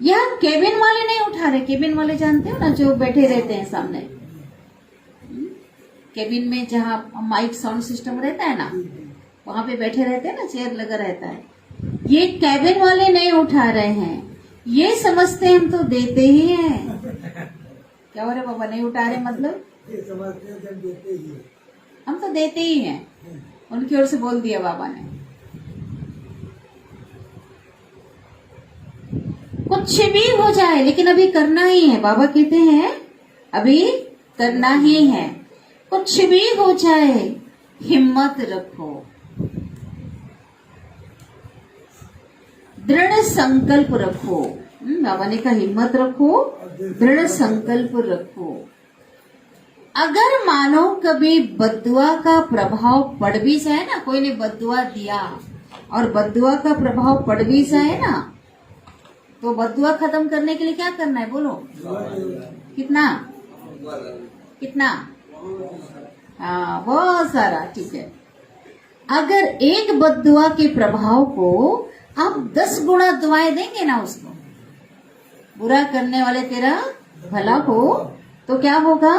यह केबिन वाले नहीं उठा रहे। केबिन वाले जानते हो ना, जो बैठे रहते हैं सामने केबिन में, जहाँ माइक साउंड सिस्टम रहता है ना, वहां पे बैठे रहते हैं ना, चेयर लगा रहता है। ये केबिन वाले नहीं उठा रहे हैं, ये समझते हम तो देते ही हैं। क्या हो रहा है बाबा, नहीं उठा रहे मतलब? ये समझते हैं जब देते ही हैं। हम तो देते ही हैं, उनकी ओर से बोल दिया बाबा ने। कुछ भी हो जाए लेकिन अभी करना ही है, बाबा कहते हैं अभी करना ही है। कुछ भी हो जाए हिम्मत रखो, दृढ़ संकल्प रखो। बाबा ने कहा हिम्मत रखो, दृढ़ संकल्प रखो। अगर मानो कभी बद्दुआ का प्रभाव पड़ भी जाए ना, कोई ने बद्दुआ दिया और बद्दुआ का प्रभाव पड़ भी जाए ना, तो बद्दुआ खत्म करने के लिए क्या करना है बोलो? कितना कितना? हाँ, बहुत सारा। ठीक है, अगर एक बद्दुआ के प्रभाव को आप 10 गुना दुआएं देंगे ना उसको, बुरा करने वाले तेरा भला हो, तो क्या होगा?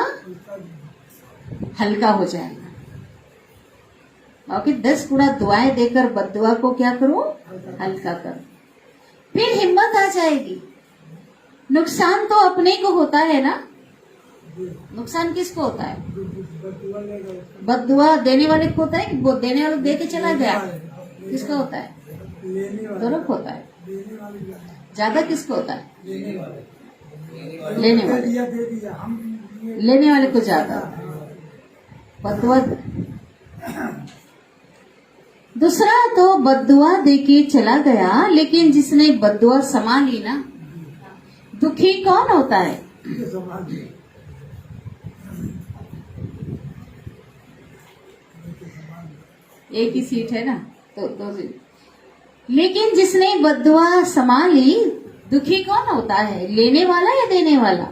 हल्का हो जाएगा। बाकी 10 गुना दुआएं देकर बद्दुआ को क्या करो? हल्का करो। फिर हिम्मत आ जाएगी। नुकसान तो अपने को होता है ना। नुकसान किसको होता है? बद्दुआ देने वाले को होता है कि वो देने वाले दे के चला गया? किसका होता है? दोनों को होता है। ज्यादा किसको होता है? लेने वाले। लेने वाले को ज्यादा। बद्दुआ दूसरा तो बद्दुआ देके चला गया, लेकिन जिसने बद्दुआ संभाली ना, दुखी कौन होता है? एक ही सीट है ना, तो 2 सीट। लेकिन जिसने बद्दुआ संभाली, दुखी कौन होता है? लेने वाला या देने वाला?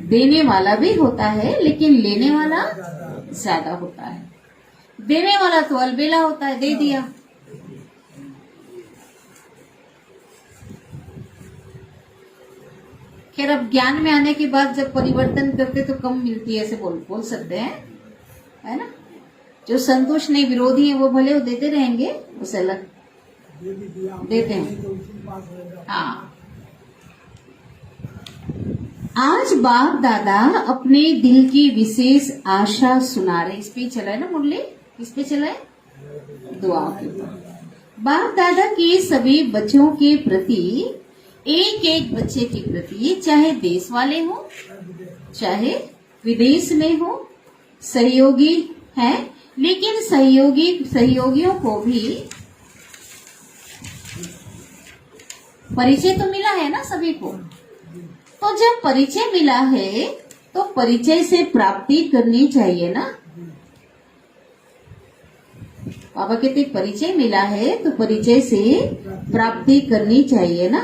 देने वाला भी होता है, लेकिन लेने वाला ज्यादा होता है। देने वाला तो अलबेला होता है, दे दिया। खैर, अब ज्ञान में आने के बाद जब परिवर्तन करते तो कम मिलती है, ऐसे बोल सकते हैं, है ना। जो संतुष्ट नहीं, विरोधी है, वो भले वो देते रहेंगे, उसे अलग देते हैं। हाँ, आज बाप दादा अपने दिल की विशेष आशा सुना रहे। इस पे चला है ना मुरली, किस पे चला है? दुआ के ऊपर। बाप दादा के सभी बच्चों के प्रति, एक एक बच्चे के प्रति, चाहे देश वाले हो चाहे विदेश में हो, सहयोगी है, लेकिन सहयोगियों को भी परिचय तो मिला है ना सभी को। तो जब परिचय मिला है तो परिचय से प्राप्ति करनी चाहिए ना। बाबा कहते परिचय मिला है तो परिचय से प्राप्ति करनी चाहिए ना।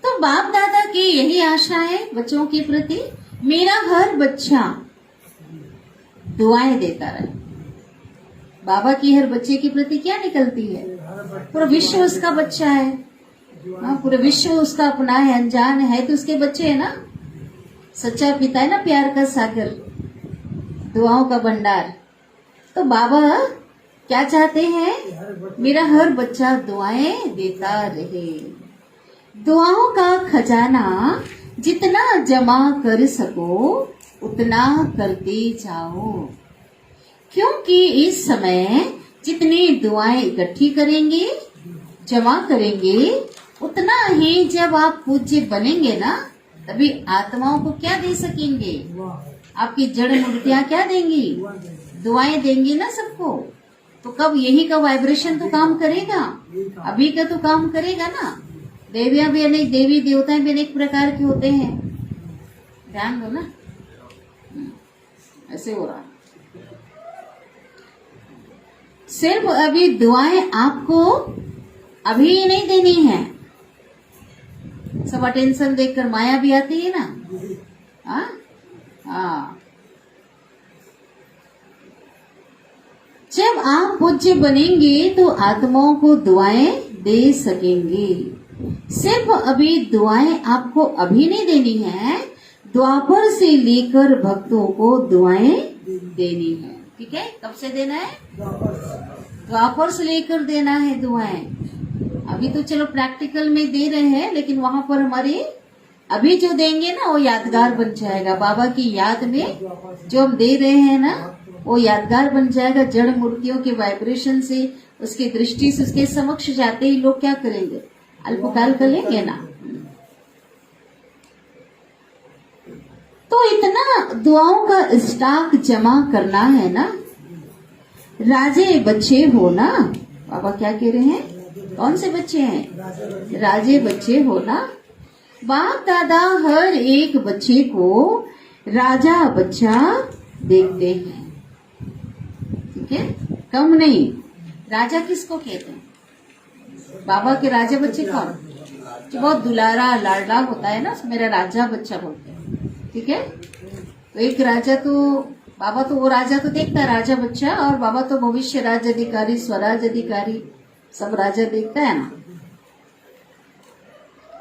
तो बाप दादा की यही आशा है बच्चों के प्रति, मेरा हर बच्चा दुआएं देता रहे। बाबा की हर बच्चे के प्रति क्या निकलती है? पूरा विश्व उसका बच्चा है। हाँ, पूरा विश्व उसका अपना है, अनजान है तो उसके बच्चे है ना। सच्चा पिता है ना, प्यार का सागर, दुआओं का भंडार। तो बाबा क्या चाहते हैं? मेरा हर बच्चा दुआएं देता रहे। दुआओं का खजाना जितना जमा कर सको उतना करते जाओ, क्योंकि इस समय जितनी दुआएं इकट्ठी करेंगे, जमा करेंगे, उतना ही जब आप पूज्य बनेंगे ना, तभी आत्माओं को क्या दे सकेंगे? आपकी जड़ मूर्तियां क्या देंगी? दुआएं देंगी ना सबको। तो कब यही का वाइब्रेशन तो काम करेगा, अभी का तो काम करेगा ना। देवियां भी अनेक, देवी देवताएं भी अनेक प्रकार के होते हैं, ध्यान दो ना। ऐसे हो रहा। सिर्फ अभी दुआएं आपको अभी नहीं देनी है। सब अटेंशन देखकर माया भी आती है ना। हाँ, जब आप पूज्य बनेंगे तो आत्माओं को दुआएं दे सकेंगे। सिर्फ अभी दुआएं आपको अभी नहीं देनी है, द्वापर से लेकर भक्तों को दुआएं देनी है। ठीक है, कब से देना है? द्वापर से लेकर देना है दुआएं। अभी तो चलो प्रैक्टिकल में दे रहे हैं, लेकिन वहां पर हमारे अभी जो देंगे ना वो यादगार बन जाएगा। बाबा की याद में जो हम दे रहे हैं ना, वो यादगार बन जाएगा। जड़ मूर्तियों के वाइब्रेशन से, उसकी दृष्टि से उसके समक्ष जाते ही लोग क्या करेंगे? अल्पकाल कर लेंगे ना। तो इतना दुआओं का स्टॉक जमा करना है ना। राजे बच्चे हो ना। बाबा क्या कह रहे हैं? कौन से बच्चे हैं? राजे बच्चे हो ना। बाप दादा हर एक बच्चे को राजा बच्चा देखते हैं। ठीक है, कम नहीं। राजा किसको कहते हैं? बाबा के राजा बच्चे कौन? जो बहुत दुलारा लाडला होता है ना, मेरा राजा बच्चा बोलते हैं। ठीक है, तो एक राजा तो बाबा तो वो राजा तो देखता है राजा बच्चा, और बाबा तो भविष्य राज अधिकारी, स्वराज अधिकारी, सब राजा देखता है ना।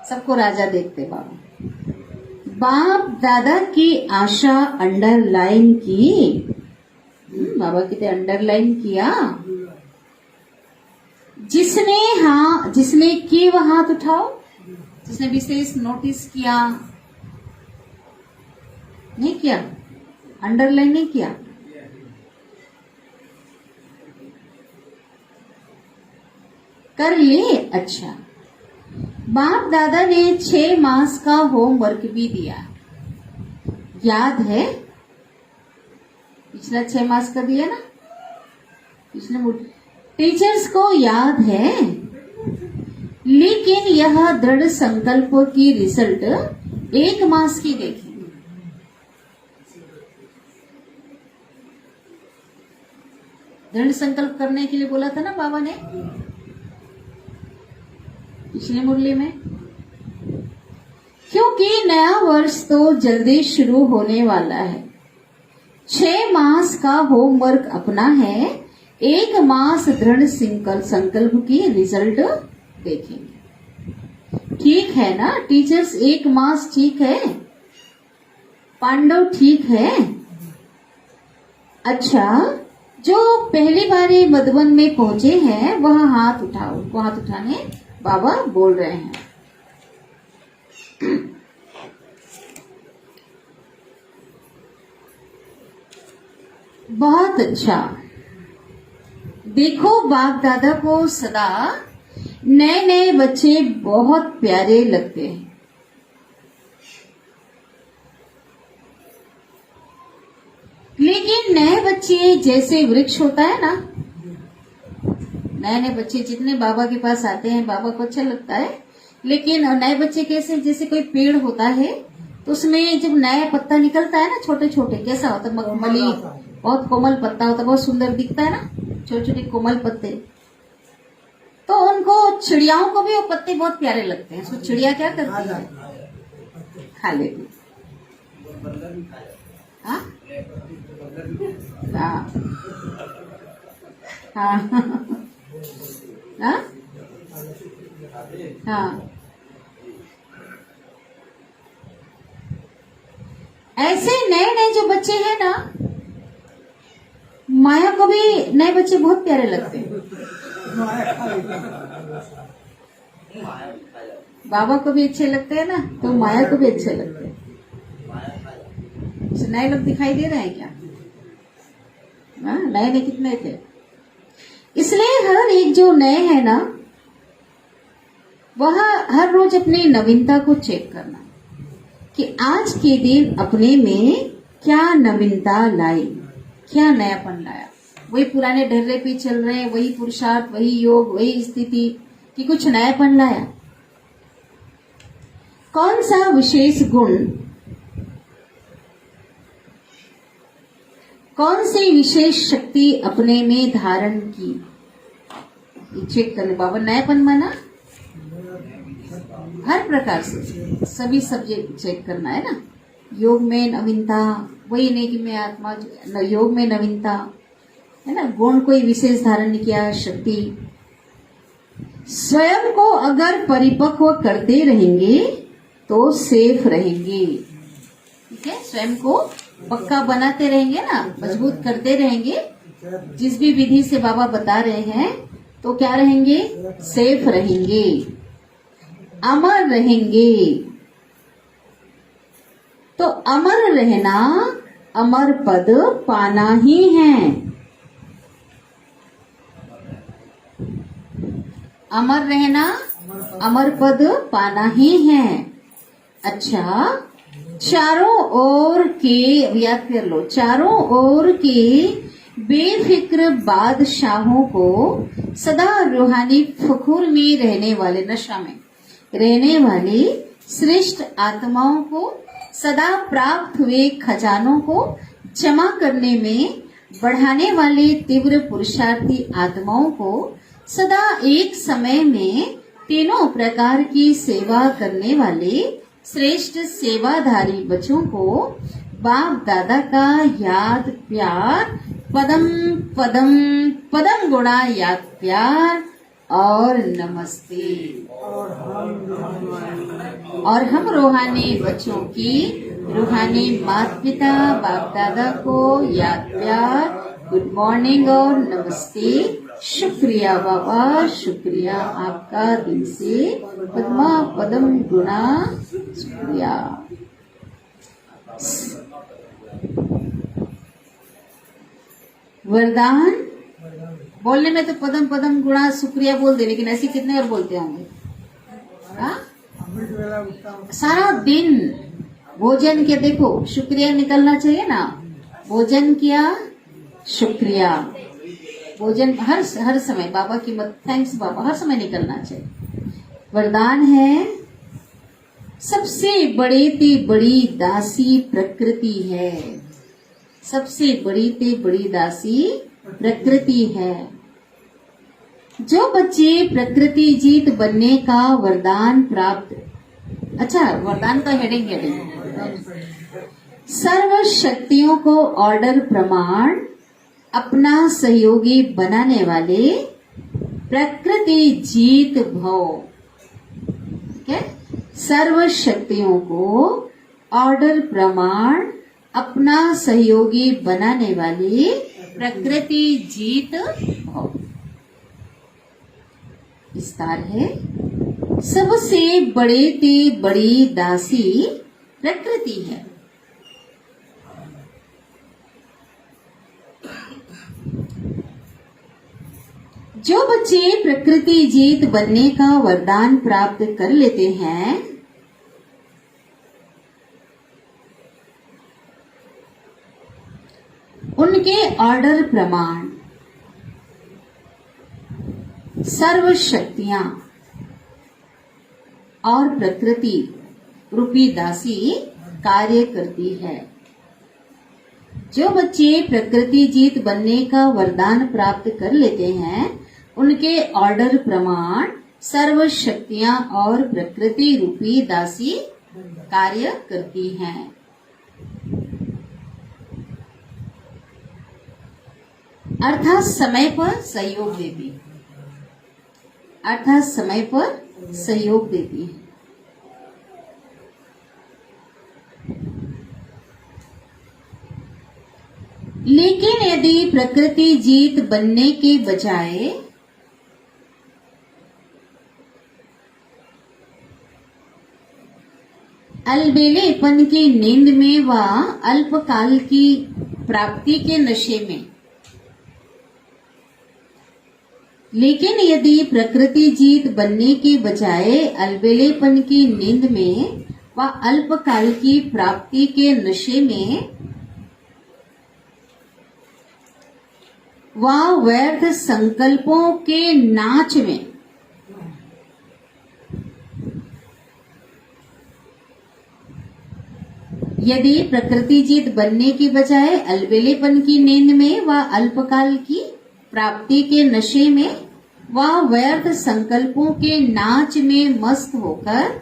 सबको राजा देखते बाबा। बाप दादा की आशा अंडरलाइन की। बाबा कहते अंडरलाइन किया। जिसने किए वह हाथ उठाओ। जिसने विशेष नोटिस किया, नहीं किया, अंडरलाइन नहीं किया। कर ले। अच्छा, बाप दादा ने 6 मास का होमवर्क भी दिया, याद है? पिछला 6 मास का दिया ना, पिछले टीचर्स को याद है। लेकिन यह दृढ़ संकल्प की रिजल्ट 1 मास की देखेंगे। दृढ़ संकल्प करने के लिए बोला था ना बाबा ने पिछली मुरली में। क्योंकि नया वर्ष तो जल्दी शुरू होने वाला है। 6 मास का होमवर्क अपना है, 1 मास दृढ़ संकल्प की रिजल्ट देखेंगे। ठीक है ना टीचर्स? 1 मास ठीक है? पांडव ठीक है? अच्छा, जो पहली बारी मधुबन में पहुंचे हैं वह हाथ उठाओ। उनको हाथ उठाने बाबा बोल रहे हैं। बहुत अच्छा। देखो बाप दादा को सदा नए नए बच्चे बहुत प्यारे लगते हैं। लेकिन नए बच्चे जैसे वृक्ष होता है ना, नए नए बच्चे जितने बाबा के पास आते हैं बाबा को अच्छा लगता है। लेकिन नए बच्चे कैसे? जैसे कोई पेड़ होता है तो उसमें जब नया पत्ता निकलता है ना, छोटे छोटे, कैसा होता है, मखमली, बहुत कोमल पत्ता होता है, बहुत सुंदर दिखता है ना, छोटे छोटे कोमल पत्ते। तो उनको चिड़ियाओं को भी वो पत्ते बहुत प्यारे लगते हैं। उसको चिड़िया क्या करती है, खा लेती है। हाँ हाँ हाँ हाँ। ऐसे नए नए जो बच्चे हैं ना, माया को भी नए बच्चे बहुत प्यारे लगते हैं। बाबा को भी अच्छे लगते हैं ना, तो माया को भी अच्छे लगते हैं। नए लोग दिखाई दे रहे हैं क्या? नए नए कितने थे? इसलिए हर एक जो नए है ना, वह हर रोज अपनी नवीनता को चेक करना कि आज के दिन अपने में क्या नवीनता लाई, क्या नयापन लाया। वही पुराने ढर्रे पे चल रहे हैं, वही पुरुषार्थ, वही योग, वही स्थिति, कि कुछ नयापन लाया। कौन सा विशेष गुण, कौन सी विशेष शक्ति अपने में धारण की, ये चेक करने। बाबा नयापन माना हर प्रकार से, सभी सब्जेक्ट चेक करना है ना। योग में नवीनता, वही नहीं कि मैं आत्मा, योग में नवीनता है ना। गुण कोई विशेष धारण नहीं किया, शक्ति। स्वयं को अगर परिपक्व करते रहेंगे तो सेफ रहेंगे। ठीक है, स्वयं को पक्का बनाते रहेंगे ना, मजबूत करते रहेंगे। जिस भी विधि से बाबा बता रहे हैं, तो क्या रहेंगे, सेफ रहेंगे, अमर रहेंगे। तो अमर रहना, अमर पद पाना ही है। अमर रहना, अमर पद पाना ही है। अच्छा, चारों ओर के, याद कर लो, चारों ओर के बेफिक्र बादशाहों को सदा रूहानी फखूर में रहने वाले, नशा में रहने वाली श्रेष्ठ आत्माओं को, सदा प्राप्त हुए खजानों को जमा करने में बढ़ाने वाले तीव्र पुरुषार्थी आत्माओं को, सदा एक समय में तीनों प्रकार की सेवा करने वाले श्रेष्ठ सेवाधारी बच्चों को बाप दादा का याद प्यार, पदम पदम पदम गुणा याद प्यार और नमस्ते। और हम रूहानी बच्चों की, रूहानी माता पिता बाप दादा को याद प्यार, गुड मॉर्निंग और नमस्ते। शुक्रिया बाबा, शुक्रिया आपका दिल से, पद्मा पदम गुणा, शुक्रिया। वरदान बोलने में तो पदम पदम गुणा शुक्रिया बोल दे, लेकिन ऐसे कितने और बोलते होंगे? सारा दिन भोजन के, देखो शुक्रिया निकलना चाहिए ना। भोजन किया, शुक्रिया। भोजन हर समय बाबा की मत, थैंक्स बाबा, हर समय निकलना चाहिए। वरदान है, सबसे बड़ी ते बड़ी दासी प्रकृति है। सबसे बड़ी ते बड़ी दासी प्रकृति है। जो बच्चे प्रकृति जीत बनने का वरदान प्राप्त, अच्छा वरदान का हेडिंग, सर्व शक्तियों को ऑर्डर प्रमाण अपना सहयोगी बनाने वाले प्रकृति जीत भव। ठीक है, सर्व शक्तियों को ऑर्डर प्रमाण अपना सहयोगी बनाने वाले प्रकृति जीत भव। विस्तार है, सबसे बड़े ते बड़ी दासी प्रकृति है। जो बच्चे प्रकृति जीत बनने का वरदान प्राप्त कर लेते हैं, उनके ऑर्डर प्रमाण सर्व शक्तियां और प्रकृति रूपी दासी कार्य करती है। जो बच्चे प्रकृति जीत बनने का वरदान प्राप्त कर लेते हैं, उनके ऑर्डर प्रमाण सर्व शक्तियां और प्रकृति रूपी दासी कार्य करती हैं। अर्थात समय पर सहयोग देती है, अर्थात समय पर सहयोग देती है। लेकिन यदि प्रकृति जीत बनने के बजाय अलबेलेपन की नींद में व अल्पकाल की प्राप्ति के नशे में, लेकिन यदि प्रकृति जीत बनने के बजाय अलबेलेपन की नींद में व अल्पकाल की प्राप्ति के नशे में व व्यर्थ संकल्पों के नाच में यदि प्रकृति जीत बनने की बजाय अलबेलेपन की नींद में व अल्पकाल की प्राप्ति के नशे में व व्यर्थ संकल्पों के नाच में मस्त होकर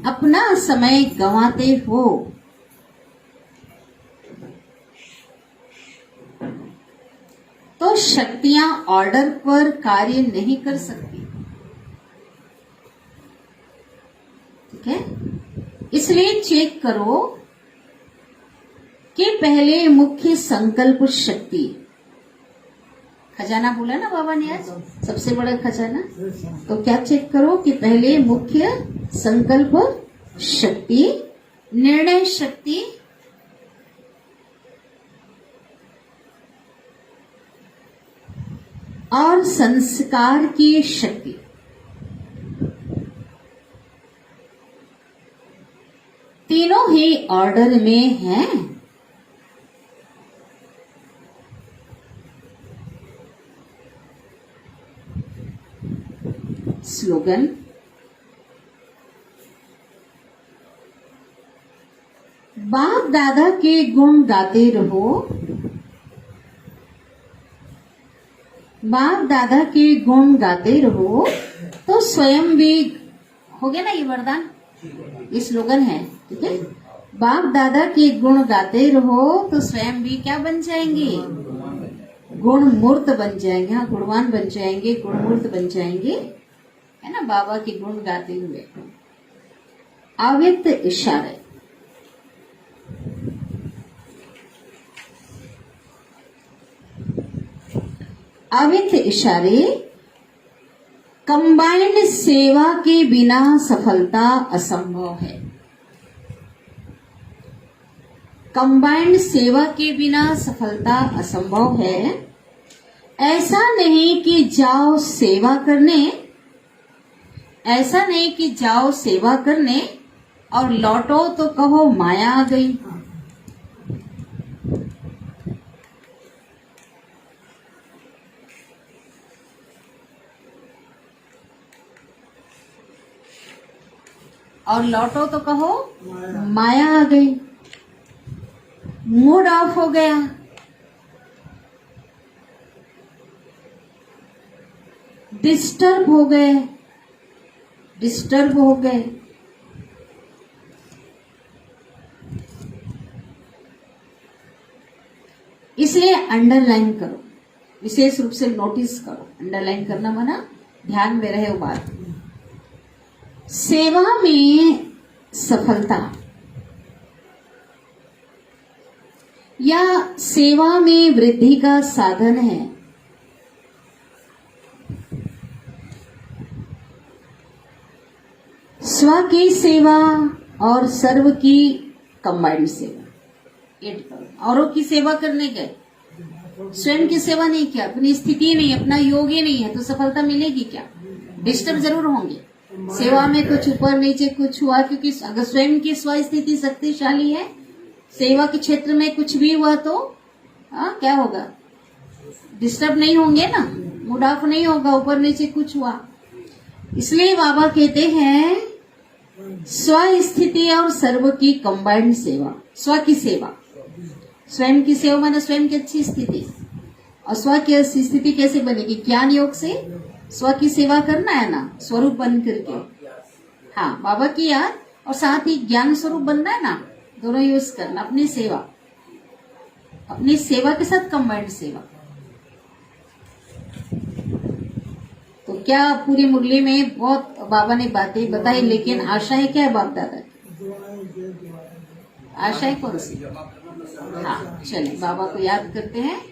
अपना समय गंवाते हो, तो शक्तियां ऑर्डर पर कार्य नहीं कर सकती। ठीक है, इसलिए चेक करो कि पहले मुख्य संकल्प शक्ति, खजाना बोला ना बाबा ने आज, सबसे बड़ा खजाना, तो क्या चेक करो कि पहले मुख्य संकल्प शक्ति, निर्णय शक्ति, और संस्कार की शक्ति, तीनों ही ऑर्डर में हैं। स्लोगन, बाप दादा के गुण गाते रहो, बाप दादा के गुण गाते रहो, तो स्वयं भी हो गया ना ये वरदान, ये स्लोगन है। ठीक है, बाप दादा के गुण गाते रहो तो स्वयं भी क्या बन जाएंगे, गुण मूर्त बन जाएंगे। हाँ, गुणवान बन जाएंगे, गुणमूर्त बन जाएंगे, है ना, बाबा के गुण गाते हुए। अव्यक्त इशारे, अव्यक्त इशारे, कंबाइंड सेवा के बिना सफलता असंभव है। कंबाइंड सेवा के बिना सफलता असंभव है। ऐसा नहीं कि जाओ सेवा करने, ऐसा नहीं कि जाओ सेवा करने और लौटो तो कहो माया आ गई। और लौटो तो कहो माया आ गई, मूड ऑफ हो गया, डिस्टर्ब हो गए, डिस्टर्ब हो गए। इसलिए अंडरलाइन करो, विशेष रूप से नोटिस करो। अंडरलाइन करना माना ध्यान में रहे वो बात। सेवा में सफलता या सेवा में वृद्धि का साधन है स्व की सेवा और सर्व की कंबाइंड सेवा। एड करो, औरों की सेवा करने गए, स्वयं की सेवा नहीं किया, अपनी स्थिति नहीं, अपना योग ही नहीं है, तो सफलता मिलेगी क्या? डिस्टर्ब जरूर होंगे। सेवा में कुछ ऊपर नीचे कुछ हुआ, क्योंकि अगर स्वयं की स्वस्थिति शक्तिशाली है, सेवा के क्षेत्र में कुछ भी हुआ तो क्या होगा? डिस्टर्ब नहीं होंगे ना, मूड ऑफ नहीं होगा, ऊपर नीचे कुछ हुआ। इसलिए बाबा कहते हैं स्व स्थिति और सर्व की कंबाइंड सेवा। स्व की सेवा, स्वयं की सेवा माने स्वयं की अच्छी स्थिति। और स्व की अच्छी स्थिति कैसे बनेगी? ज्ञान योग से स्व की सेवा करना है ना, स्वरूप बन करके। हाँ, बाबा की याद और साथ ही ज्ञान स्वरूप बनना है ना, दोनों यूज करना। अपनी सेवा, अपनी सेवा के साथ कंबाइंड सेवा। तो क्या पूरी मुरली में बहुत बाबा ने बातें बताई, लेकिन आशाएं क्या है बाप दादा की? आशाएं कौन सी? हाँ, चले बाबा को याद करते हैं।